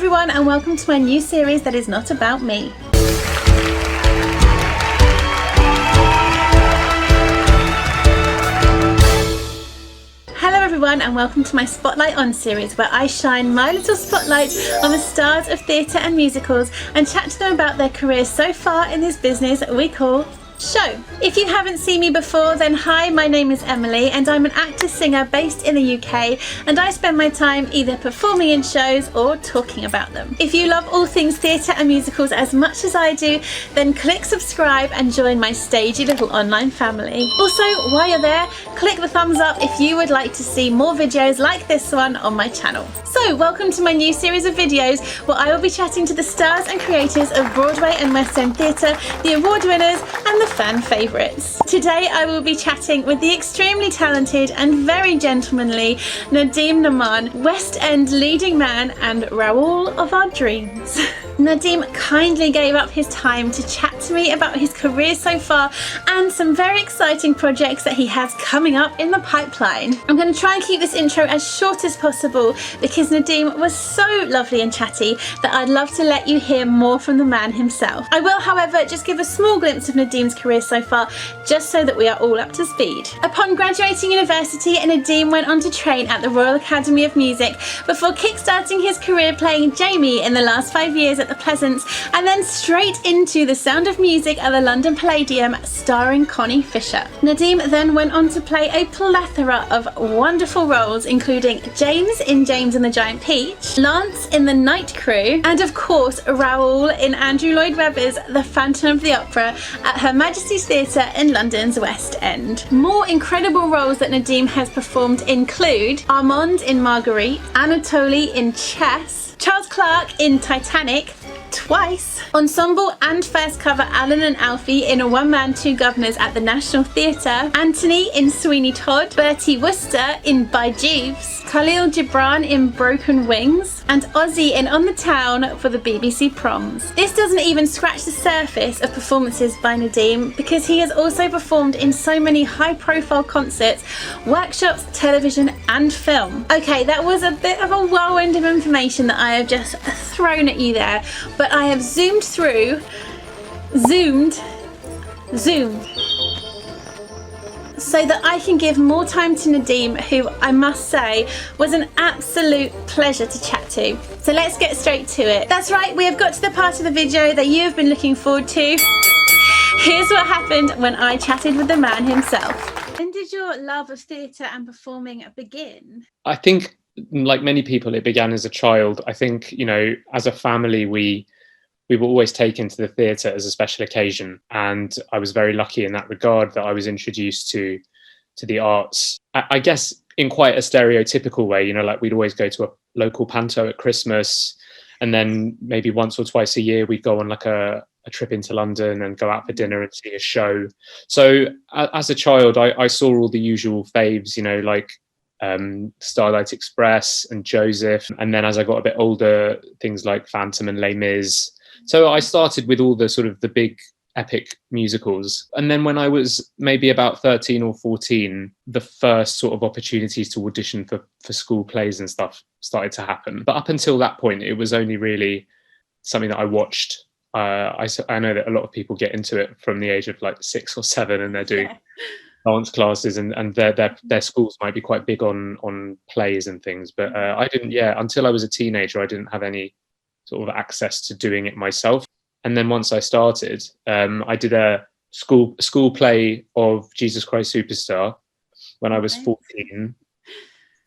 everyone, and welcome to my new series that is not about me. Hello everyone, and welcome to my Spotlight On series, where I shine my little spotlight on the stars of theatre and musicals and chat to them about their careers so far in this business we call show. If you haven't seen me before, then hi, my name is Emily and I'm an actor-singer based in the UK, and I spend my time either performing in shows or talking about them. If you love all things theatre and musicals as much as I do, then click subscribe and join my stagey little online family. Also, while you're there, click the thumbs up if you would like to see more videos like this one on my channel. So welcome to my new series of videos where I will be chatting to the stars and creators of Broadway and West End theatre, the award winners and the fan favourites. Today I will be chatting with the extremely talented and very gentlemanly NADIM NAAMAN, West End leading man and Raoul of our dreams. NADIM kindly gave up his time to chat to me about his career so far and some very exciting projects that he has coming up in the pipeline. I'm going to try and keep this intro as short as possible because NADIM was so lovely and chatty that I'd love to let you hear more from the man himself. I will, however, just give a small glimpse of NADIM's career so far, just so that we are all up to speed. Upon graduating university, NADIM went on to train at the Royal Academy of Music before kickstarting his career playing Jamie in the last 5 years at the Pleasance, and then straight into The Sound of Music at the London Palladium, starring Connie Fisher. NADIM then went on to play a plethora of wonderful roles, including James in James and the Giant Peach, Lance in The Night Crew, and of course Raoul in Andrew Lloyd Webber's The Phantom of the Opera at Her Majesty's Theatre in London's West End. More incredible roles that NADIM has performed include Armand in Marguerite, Anatoly in Chess, Charles Clark in Titanic twice, ensemble and first cover Alan and Alfie in A One Man Two Governors at the National Theatre, Anthony in Sweeney Todd, Bertie Wooster in By Jeeves, Khalil Gibran in Broken Wings, and Ozzy in On the Town for the BBC Proms. This doesn't even scratch the surface of performances by NADIM, because he has also performed in so many high-profile concerts, workshops, television and film. Okay, that was a bit of a whirlwind of information that I have just thrown at you there, but I have zoomed through, zoomed, so that I can give more time to NADIM, who I must say was an absolute pleasure to chat to. So let's get straight to it. That's right, we have got to the part of the video that you have been looking forward to. Here's what happened when I chatted with the man himself. When did your love of theatre and performing begin? I think, like many people, it began as a child. I think, you know, as a family, we were always taken to the theatre as a special occasion, and I was very lucky in that regard that I was introduced to the arts. I guess in quite a stereotypical way, you know, like we'd always go to a local panto at Christmas, and then maybe once or twice a year we'd go on like a trip into London and go out for dinner and see a show. So as a child, I saw all the usual faves, you know, like Starlight Express and Joseph, and then as I got a bit older, things like Phantom and Les Mis. So I started with all the sort of the big epic musicals, and then when I was maybe about 13 or 14, the first sort of opportunities to audition for school plays and stuff started to happen. But up until that point, it was only really something that I watched. I know that a lot of people get into it from the age of like 6 or 7, and they're doing dance classes, and their schools might be quite big on plays and things. But I didn't. Yeah, until I was a teenager, I didn't have any sort of access to doing it myself. And then once I started, I did a school play of Jesus Christ Superstar when I was 14,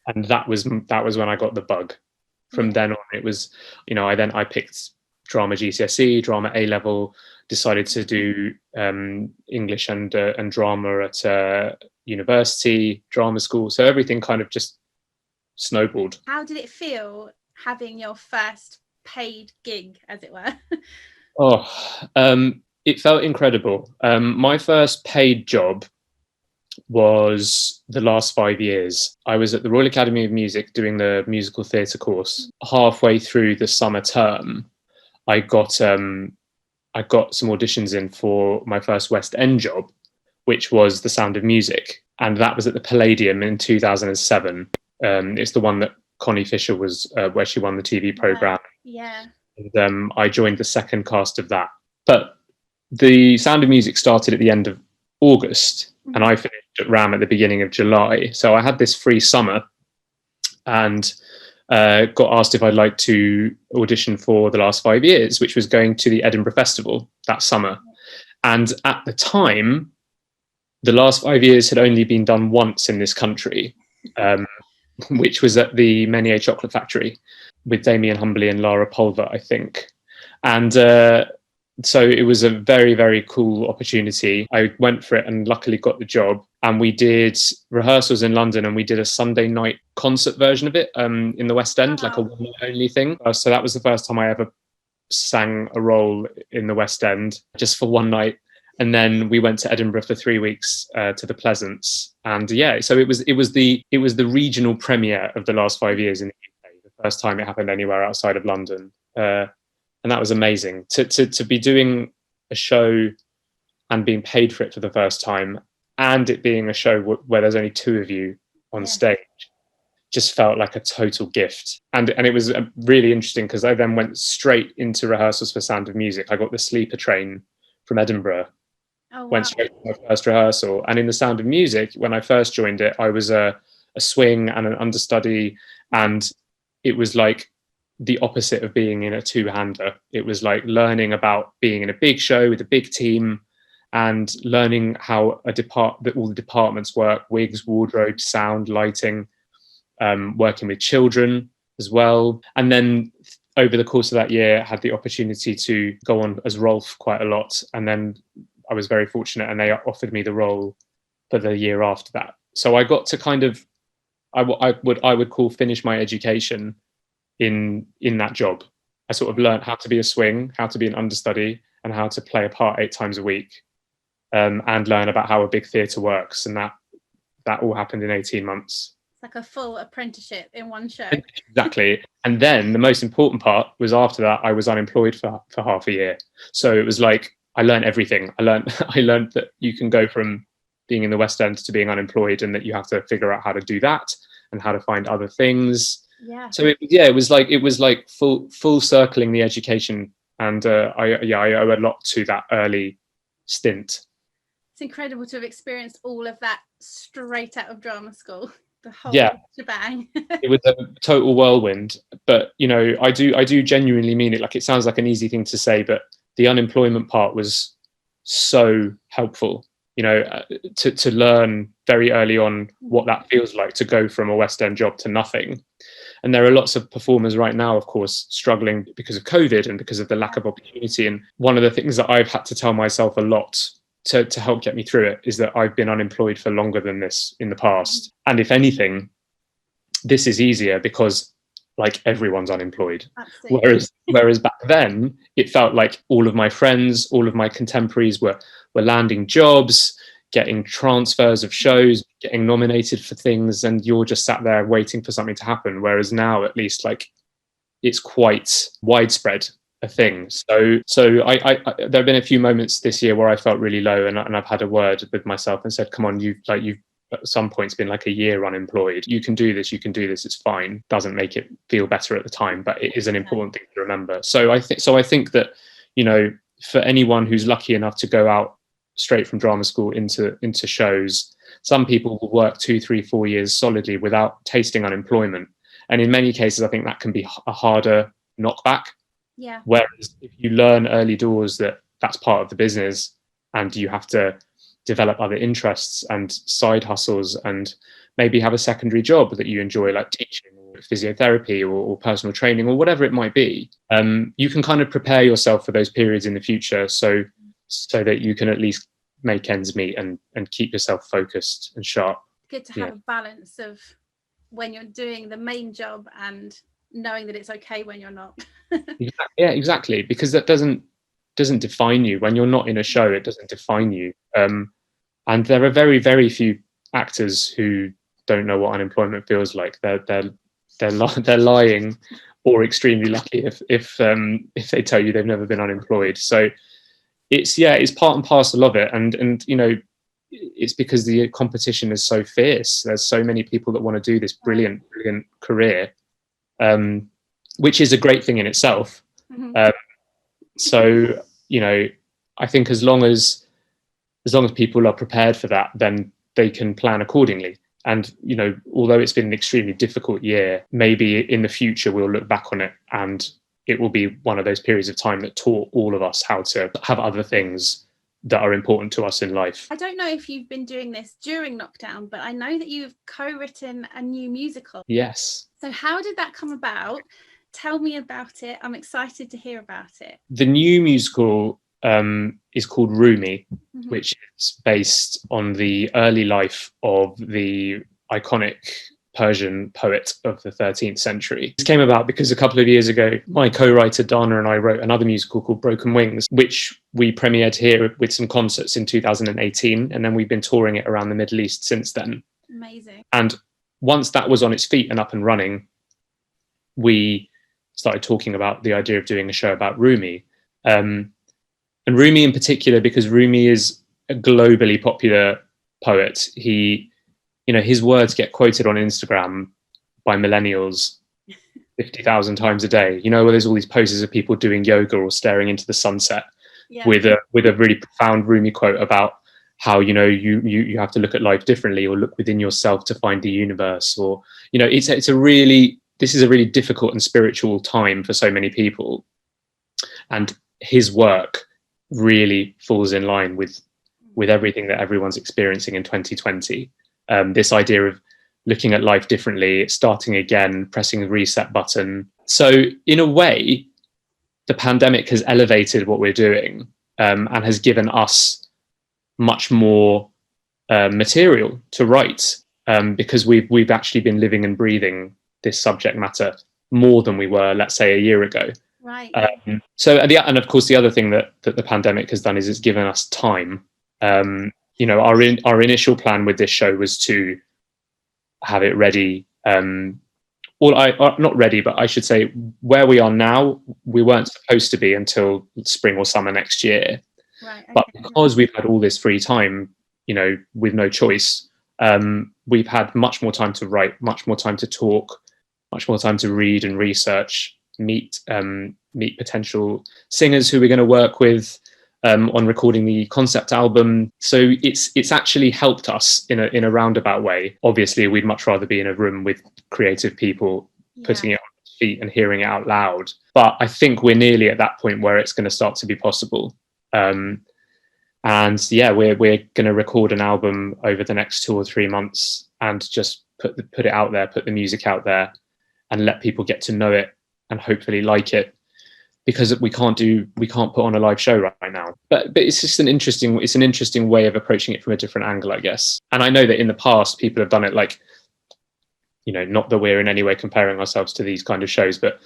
and that was when I got the bug. From then on, it was, you know, I picked drama GCSE, drama A level, decided to do English and drama at university, drama school. So everything kind of just snowballed. How did it feel having your first paid gig, as it were? It felt incredible. My first paid job was the last 5 years. I was at the Royal Academy of Music doing the musical theatre course. Halfway through the summer term, I got some auditions in for my first West End job, which was The Sound of Music, and that was at the Palladium in 2007. It's the one that Connie Fisher was, where she won the TV program. Yeah. And I joined the second cast of that. But the Sound of Music started at the end of August, and I finished at RAM at the beginning of July. So I had this free summer, and got asked if I'd like to audition for The Last 5 Years, which was going to the Edinburgh Festival that summer. And at the time, The Last 5 Years had only been done once in this country, which was at the Menier Chocolate Factory with Damien Humbley and Lara Pulver, I think. And so it was a very, very cool opportunity. I went for it and luckily got the job. And we did rehearsals in London, and we did a Sunday night concert version of it in the West End, like a one-night only thing. So that was the first time I ever sang a role in the West End, just for one night. And then we went to Edinburgh for 3 weeks to the Pleasance. And yeah, so it was the regional premiere of The Last 5 Years in the UK, the first time it happened anywhere outside of London. And that was amazing to be doing a show and being paid for it for the first time, and it being a show where there's only two of you on stage, just felt like a total gift. And it was really interesting because I then went straight into rehearsals for Sound of Music. I got the sleeper train from Edinburgh, went straight to my first rehearsal. And in the Sound of Music, when I first joined it, I was a swing and an understudy, and it was like the opposite of being in a two-hander. It was like learning about being in a big show with a big team, and learning how all the departments work: wigs, wardrobe, sound, lighting, working with children as well. And then over the course of that year, I had the opportunity to go on as Rolf quite a lot. And then I was very fortunate, and they offered me the role for the year after that. So I got to kind of, I would call, finish my education in that job. I sort of learned how to be a swing, how to be an understudy, and how to play a part 8 times a week, and learn about how a big theatre works. And that all happened in 18 months. It's like a full apprenticeship in one show. Exactly. And then the most important part was, after that, I was unemployed for half a year. So it was like, I learned everything. I learned that you can go from being in the West End to being unemployed, and that you have to figure out how to do that and how to find other things. Yeah. So it was like full circling the education, and I owe a lot to that early stint. It's incredible to have experienced all of that straight out of drama school, the whole shebang. It was a total whirlwind, but I do genuinely mean it. Like, it sounds like an easy thing to say, but the unemployment part was so helpful. To learn very early on what that feels like, to go from a West End job to nothing. And there are lots of performers right now, of course, struggling because of COVID and because of the lack of opportunity. And one of the things that I've had to tell myself a lot to help get me through it is that I've been unemployed for longer than this in the past. And if anything, this is easier because, like, everyone's unemployed. Absolutely. Whereas back then, it felt like all of my friends, all of my contemporaries were landing jobs, getting transfers of shows, getting nominated for things, and you're just sat there waiting for something to happen. Whereas now, at least, like, it's quite widespread a thing. So I there have been a few moments this year where I felt really low, and I've had a word with myself and said, come on, you've at some points been like a year unemployed. You can do this, it's fine. Doesn't make it feel better at the time, but it is an important thing to remember. So I think that, for anyone who's lucky enough to go out straight from drama school into shows, some people will work 2, 3, 4 years solidly without tasting unemployment. And in many cases, I think that can be a harder knockback. Yeah. Whereas if you learn early doors that that's part of the business, and you have to develop other interests and side hustles, and maybe have a secondary job that you enjoy, like teaching or physiotherapy or personal training or whatever it might be, you can kind of prepare yourself for those periods in the future, so that you can at least make ends meet and keep yourself focused and sharp. Good to have a balance of when you're doing the main job and knowing that it's okay when you're not. Yeah, exactly, because that doesn't define you. When you're not in a show, it doesn't define you. And there are very, very few actors who don't know what unemployment feels like. They're lying, or extremely lucky if they tell you they've never been unemployed. So it's part and parcel of it, and it's because the competition is so fierce. There's so many people that want to do this brilliant career, which is a great thing in itself. Mm-hmm. So, you know, I think as long as people are prepared for that, then they can plan accordingly. And, you know, although it's been an extremely difficult year, maybe in the future we'll look back on it and it will be one of those periods of time that taught all of us how to have other things that are important to us in life. I don't know if you've been doing this during lockdown, but I know that you've co-written a new musical. Yes. So how did that come about? Tell me about it. I'm excited to hear about it. The new musical is called Rumi, Mm-hmm. which is based on the early life of the iconic Persian poet of the 13th century. This came about because a couple of years ago, my co-writer Dana and I wrote another musical called Broken Wings, which we premiered here with some concerts in 2018, and then we've been touring it around the Middle East since then. Amazing. And once that was on its feet and up and running, we started talking about the idea of doing a show about Rumi. And Rumi in particular, because Rumi is a globally popular poet. He, you know, his words get quoted on Instagram by millennials 50,000 times a day. You know, where there's all these poses of people doing yoga or staring into the sunset, with a really profound Rumi quote about how, you know, you have to look at life differently, or look within yourself to find the universe, or, you know, this is a really difficult and spiritual time for so many people, and his work really falls in line with everything that everyone's experiencing in 2020. This idea of looking at life differently, starting again, pressing the reset button. So in a way, the pandemic has elevated what we're doing, and has given us much more material to write, because we've actually been living and breathing this subject matter more than we were, let's say, a year ago. Right. And of course, the other thing that the pandemic has done is it's given us time. You know, our initial plan with this show was to have it ready. Not ready, but I should say where we are now, we weren't supposed to be until spring or summer next year. Right. Okay. But because we've had all this free time, you know, with no choice, we've had much more time to write, much more time to talk, much more time to read and research, meet potential singers who we're going to work with on recording the concept album. So it's actually helped us in a roundabout way. Obviously, we'd much rather be in a room with creative people putting it on feet and hearing it out loud. But I think we're nearly at that point where it's going to start to be possible. And yeah, we're going to record an album over the next 2 or 3 months and just put it out there, put the music out there, and let people get to know it and hopefully like it, because we can't put on a live show right now. But it's just an interesting way of approaching it from a different angle, I guess. And I know that in the past people have done it, like, you know, not that we're in any way comparing ourselves to these kind of shows, but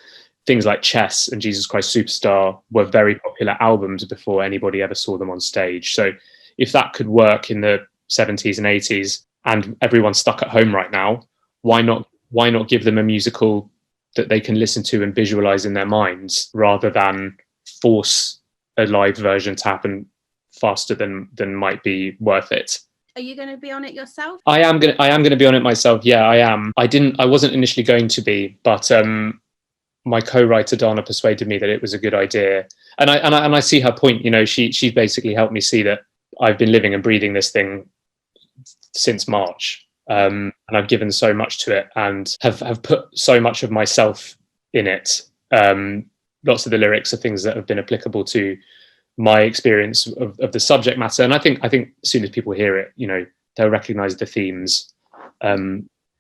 things like Chess and Jesus Christ Superstar were very popular albums before anybody ever saw them on stage. So if that could work in the 70s and 80s and everyone's stuck at home right now, why not give them a musical that they can listen to and visualize in their minds, rather than force a live version to happen faster than might be worth it. Are you going to be on it yourself? I am going to be on it myself. Yeah, I am. I wasn't initially going to be, but my co-writer Dana persuaded me that it was a good idea, and I see her point. You know, she basically helped me see that I've been living and breathing this thing since March, and I've given so much to it and have put so much of myself in it. Lots of the lyrics are things that have been applicable to my experience of the subject matter, and I think as soon as people hear it, you know, they'll recognize the themes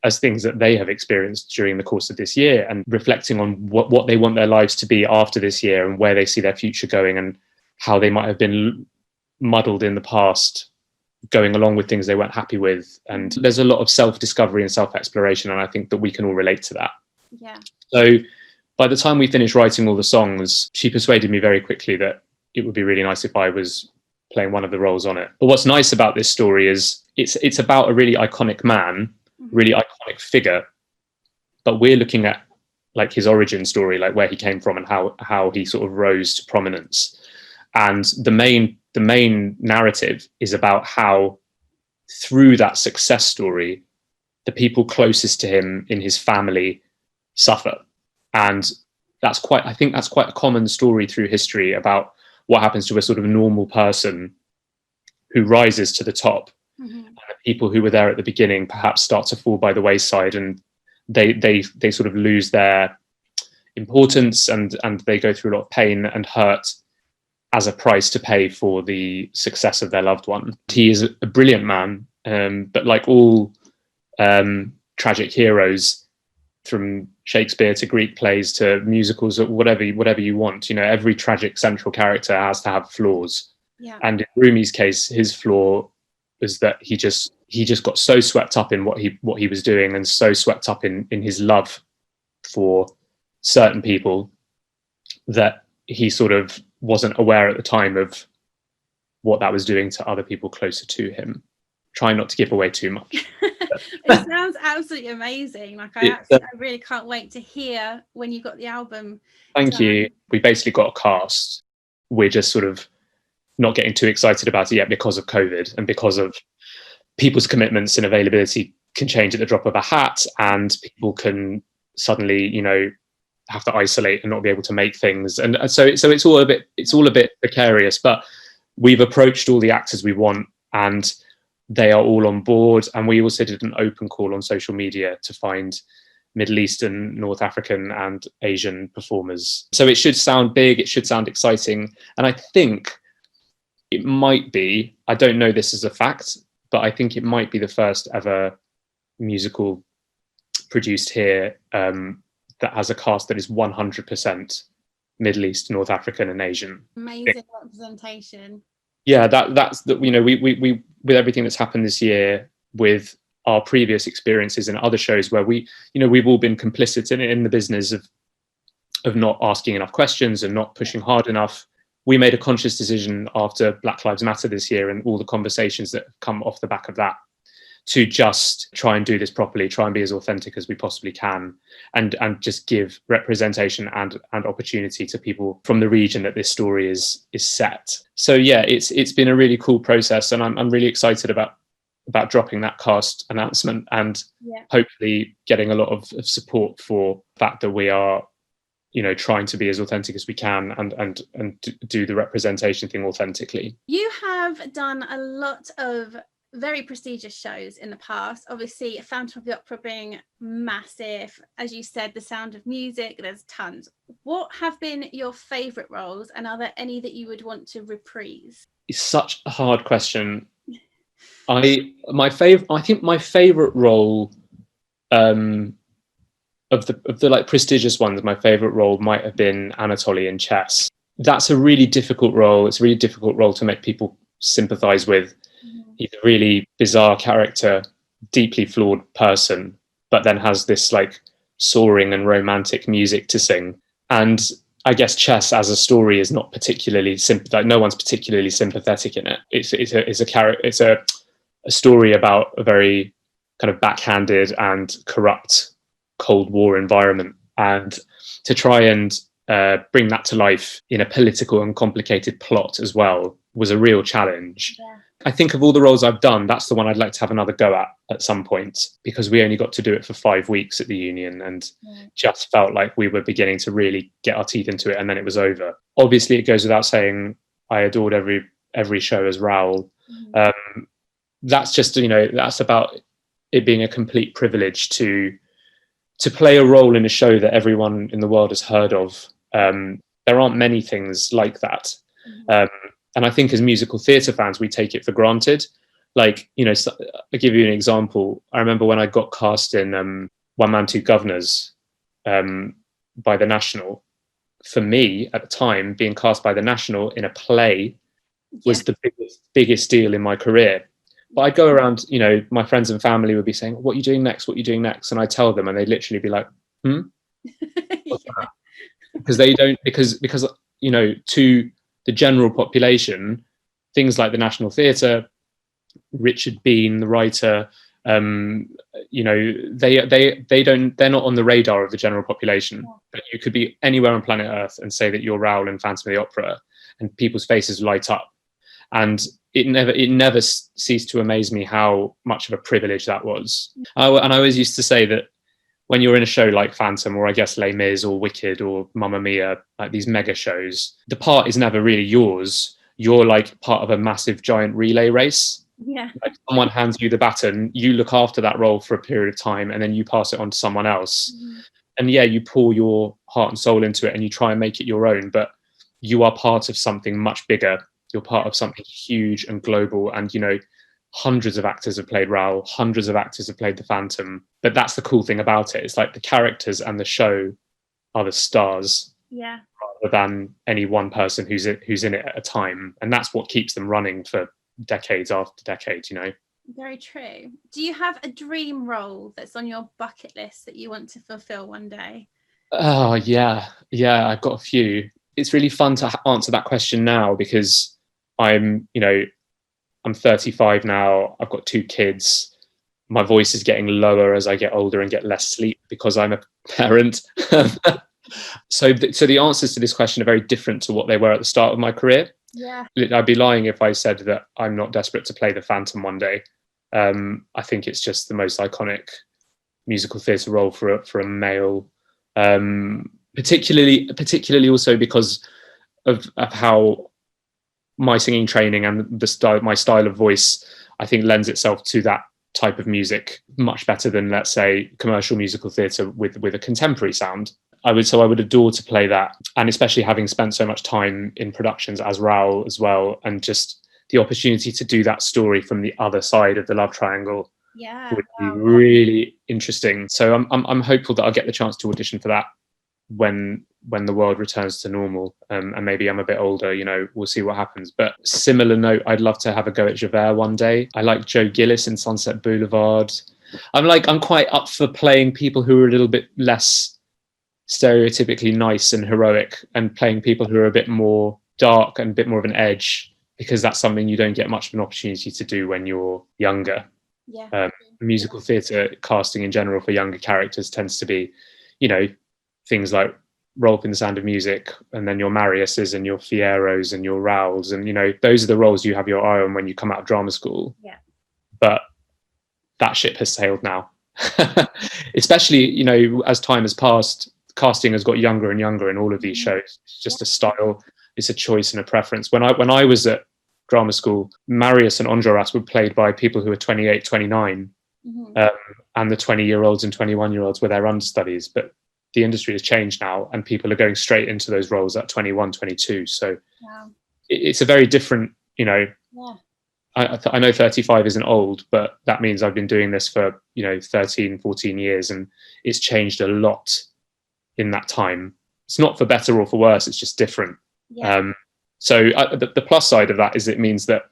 as things that they have experienced during the course of this year, and reflecting on what they want their lives to be after this year, and where they see their future going, and how they might have been muddled in the past, going along with things they weren't happy with. And there's a lot of self-discovery and self-exploration, and I think that we can all relate to that. Yeah. So by the time we finished writing all the songs, she persuaded me very quickly that it would be really nice if I was playing one of the roles on it. But what's nice about this story is it's about a really iconic man, really iconic figure, but we're looking at like his origin story, like where he came from and how he sort of rose to prominence. And the main narrative is about how, through that success story, the people closest to him in his family suffer. And I think that's quite a common story through history about what happens to a sort of normal person who rises to the top. And the people who were there at the beginning perhaps start to fall by the wayside, and they sort of lose their importance, and they go through a lot of pain and hurt as a price to pay for the success of their loved one. He is a brilliant man, but like all tragic heroes, from Shakespeare to Greek plays to musicals or whatever you want, you know, every tragic central character has to have flaws. Yeah. And in Rumi's case, his flaw was that he just got so swept up in what he was doing, and so swept up in his love for certain people, that he sort of wasn't aware at the time of what that was doing to other people closer to him. Trying not to give away too much. It sounds absolutely amazing. Like I really can't wait to hear when you got the album. Thank you. We basically got a cast. We're just sort of not getting too excited about it yet because of COVID, and because of people's commitments and availability can change at the drop of a hat, and people can suddenly, you know, have to isolate and not be able to make things. And so it's all a bit precarious, but we've approached all the actors we want, and they are all on board. And we also did an open call on social media to find Middle Eastern, North African and Asian performers. So it should sound big, it should sound exciting. And I think it might be, I don't know this as a fact, but I think it might be the first ever musical produced here that has a cast that is 100% Middle East, North African and Asian. Amazing representation. Yeah, that's the, you know, we with everything that's happened this year, with our previous experiences in other shows where we, you know, we've all been complicit in the business of not asking enough questions and not pushing hard enough. We made a conscious decision after Black Lives Matter this year and all the conversations that have come off the back of that, to just try and do this properly, try and be as authentic as we possibly can, and just give representation and opportunity to people from the region that this story is set. So yeah, it's been a really cool process, and I'm really excited about dropping that cast announcement, and hopefully getting a lot of support for the fact that we are, you know, trying to be as authentic as we can and do the representation thing authentically. You have done a lot of very prestigious shows in the past, obviously Phantom of the Opera being massive, as you said, The Sound of Music, there's tons. What have been your favourite roles, and are there any that you would want to reprise? It's such a hard question. I think my favourite role of the like prestigious ones, my favourite role might have been Anatoly in Chess. That's a really difficult role. It's a really difficult role to make people sympathise with. He's a really bizarre character, deeply flawed person, but then has this like soaring and romantic music to sing. And I guess Chess as a story is not particularly like no one's particularly sympathetic in it. It's a story about a very kind of backhanded and corrupt Cold War environment, and to try and bring that to life in a political and complicated plot as well was a real challenge. Yeah. I think of all the roles I've done, that's the one I'd like to have another go at some point, because we only got to do it for 5 weeks at the Union, and just felt like we were beginning to really get our teeth into it, and then it was over. Obviously, it goes without saying, I adored every show as Raoul. That's just, you know, that's about it being a complete privilege to play a role in a show that everyone in the world has heard of. There aren't many things like that. And I think as musical theatre fans, we take it for granted. Like, you know, so, I'll give you an example. I remember when I got cast in One Man, Two Governors by the National. For me, at the time, being cast by the National in a play was the biggest deal in my career. But I'd go around, you know, my friends and family would be saying, what are you doing next? What are you doing next? And I'd tell them, and they'd literally be like, What's that? Because they don't, because, you know, to the general population, things like the National Theatre, Richard Bean, the writer, you know, they're not on the radar of the general population. But you could be anywhere on planet Earth and say that you're Raoul in Phantom of the Opera, and people's faces light up. And it never ceased to amaze me how much of a privilege that was. And I always used to say that when you're in a show like Phantom, or I guess Les Mis or Wicked or Mamma Mia, like these mega shows, the part is never really yours. You're like part of a massive giant relay race. Yeah. Like someone hands you the baton, you look after that role for a period of time, and then you pass it on to someone else. And yeah, you pour your heart and soul into it and you try and make it your own, but you are part of something much bigger. You're part of something huge and global. And, you know, hundreds of actors have played Raoul, hundreds of actors have played the Phantom. But that's the cool thing about it. It's like the characters and the show are the stars, rather than any one person who's in it at a time. And that's what keeps them running for decades after decades, you know. Very true. Do you have a dream role that's on your bucket list that you want to fulfill one day? Oh, yeah, I've got a few. It's really fun to answer that question now because I'm 35 now. I've got 2 kids. My voice is getting lower as I get older and get less sleep because I'm a parent. So the answers to this question are very different to what they were at the start of my career. Yeah. I'd be lying if I said that I'm not desperate to play the Phantom one day. I think it's just the most iconic musical theatre role for a male, particularly also because of how my singing training and my style of voice, I think, lends itself to that type of music much better than, let's say, commercial musical theatre with a contemporary sound. I would adore to play that, and especially having spent so much time in productions as Raoul as well, and just the opportunity to do that story from the other side of the love triangle would be really interesting. So I'm hopeful that I'll get the chance to audition for that when the world returns to normal, and maybe I'm a bit older, you know, we'll see what happens. But similar note, I'd love to have a go at Javert one day. I like Joe Gillis in Sunset Boulevard. I'm quite up for playing people who are a little bit less stereotypically nice and heroic, and playing people who are a bit more dark and a bit more of an edge, because that's something you don't get much of an opportunity to do when you're younger. Musical theatre casting in general for younger characters tends to be, you know, things like Roll Up in the Sound of Music, and then your Mariuses and your Fieros and your Raouls, and, you know, those are the roles you have your eye on when you come out of drama school. But that ship has sailed now. Especially, you know, as time has passed, casting has got younger and younger in all of these shows. It's just a style, it's a choice and a preference. When I was at drama school, Marius and Enjolras were played by people who were 28, 29, and the 20-year-olds and 21-year-olds were their understudies. But the industry has changed now, and people are going straight into those roles at 21, 22. So it's a very different, you know, I know 35 isn't old, but that means I've been doing this for, you know, 13, 14 years, and it's changed a lot in that time. It's not for better or for worse, it's just different. So the plus side of that is it means that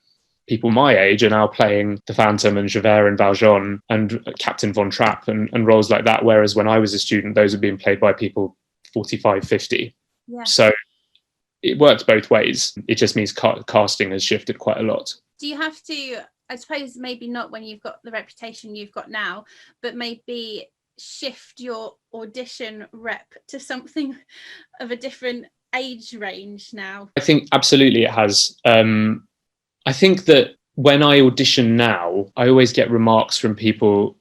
people my age are now playing the Phantom and Javert and Valjean and Captain Von Trapp and roles like that, whereas when I was a student, those were being played by people 45, 50. So it works both ways. It just means casting has shifted quite a lot. Do you have to, I suppose maybe not when you've got the reputation you've got now, but maybe shift your audition rep to something of a different age range now? I think absolutely it has. I think that when I audition now, I always get remarks from people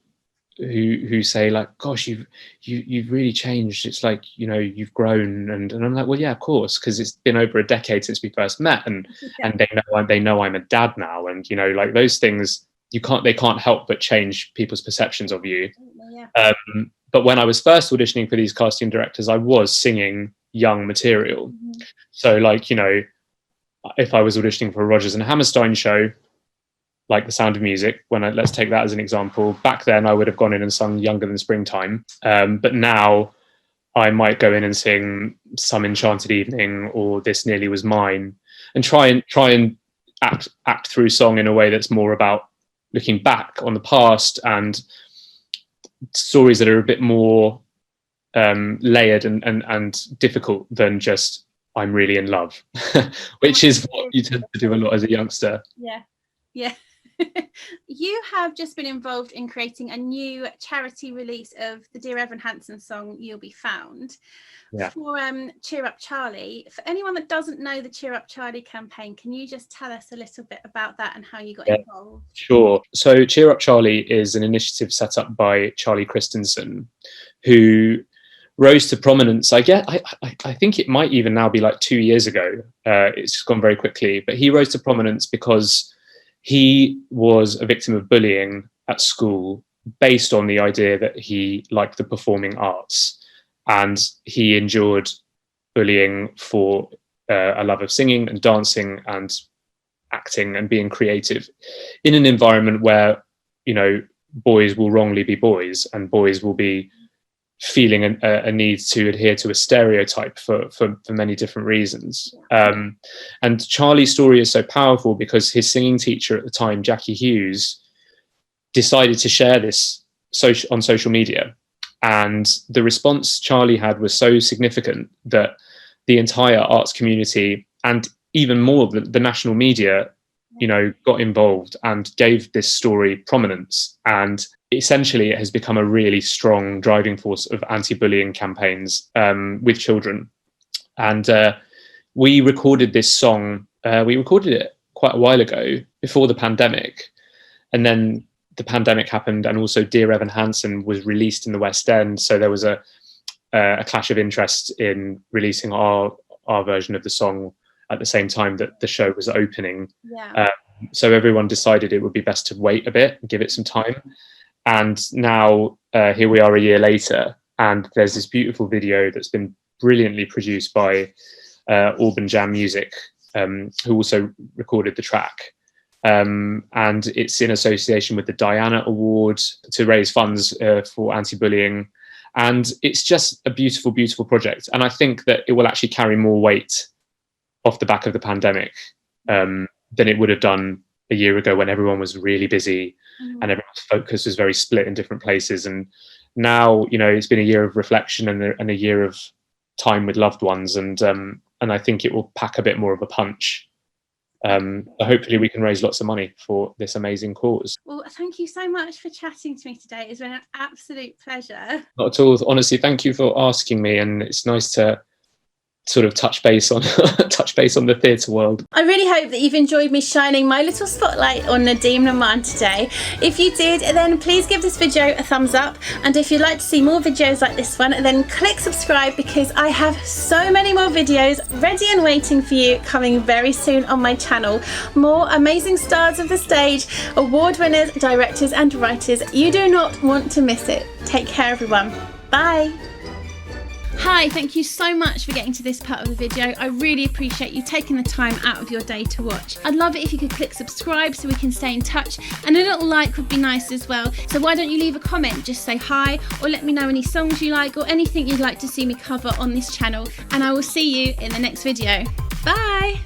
who say, like, gosh, you've really changed. It's like, you know, you've grown. And I'm like, well, yeah, of course, because it's been over a decade since we first met, and they know I'm a dad now, and, you know, like, those things they can't help but change people's perceptions of you. But when I was first auditioning for these casting directors, I was singing young material. So, like, you know, if I was auditioning for a Rodgers and Hammerstein show, like The Sound of Music, let's take that as an example, back then I would have gone in and sung Younger Than Springtime. But now I might go in and sing Some Enchanted Evening or This Nearly Was Mine, and try and act through song in a way that's more about looking back on the past and stories that are a bit more layered and difficult than just I'm really in love, which is what you tend to do a lot as a youngster. Yeah. You have just been involved in creating a new charity release of the Dear Evan Hansen song You'll Be Found for Cheer Up Charlie. For anyone that doesn't know the Cheer Up Charlie campaign, can you just tell us a little bit about that and how you got involved? Sure. So Cheer Up Charlie is an initiative set up by Charlie Christensen, who rose to prominence. I think it might even now be like 2 years ago. It's gone very quickly, but he rose to prominence because he was a victim of bullying at school based on the idea that he liked the performing arts, and he endured bullying for a love of singing and dancing and acting and being creative in an environment where, you know, boys will wrongly be boys, and boys will be feeling a need to adhere to a stereotype for many different reasons. And Charlie's story is so powerful because his singing teacher at the time, Jackie Hughes, decided to share this on social media. And the response Charlie had was so significant that the entire arts community, and even more the national media, you know, got involved and gave this story prominence. And essentially it has become a really strong driving force of anti-bullying campaigns with children. And we recorded this song, we recorded it quite a while ago before the pandemic. And then the pandemic happened, and also Dear Evan Hansen was released in the West End. So there was a clash of interest in releasing our version of the song at the same time that the show was opening. Yeah. So everyone decided it would be best to wait a bit and give it some time. And now here we are a year later, and there's this beautiful video that's been brilliantly produced by Auburn Jam Music, who also recorded the track. And it's in association with the Diana Award to raise funds for anti-bullying. And it's just a beautiful, beautiful project. And I think that it will actually carry more weight off the back of the pandemic than it would have done a year ago, when everyone was really busy and everyone's focus was very split in different places. And now, you know, it's been a year of reflection and a year of time with loved ones. And I think it will pack a bit more of a punch. Hopefully we can raise lots of money for this amazing cause. Well, thank you so much for chatting to me today. It's been an absolute pleasure. Not at all. Honestly, thank you for asking me, and it's nice to sort of touch base on the theatre world. I really hope that you've enjoyed me shining my little spotlight on NADIM NAAMAN today. If you did, then please give this video a thumbs up, and if you'd like to see more videos like this one, then click subscribe, because I have so many more videos ready and waiting for you coming very soon on my channel. More amazing stars of the stage, award winners, directors and writers. You do not want to miss it. Take care, everyone. Bye. Hi, thank you so much for getting to this part of the video. I really appreciate you taking the time out of your day to watch. I'd love it if you could click subscribe so we can stay in touch, and a little like would be nice as well. So why don't you leave a comment, just say hi, or let me know any songs you like or anything you'd like to see me cover on this channel, and I will see you in the next video. Bye!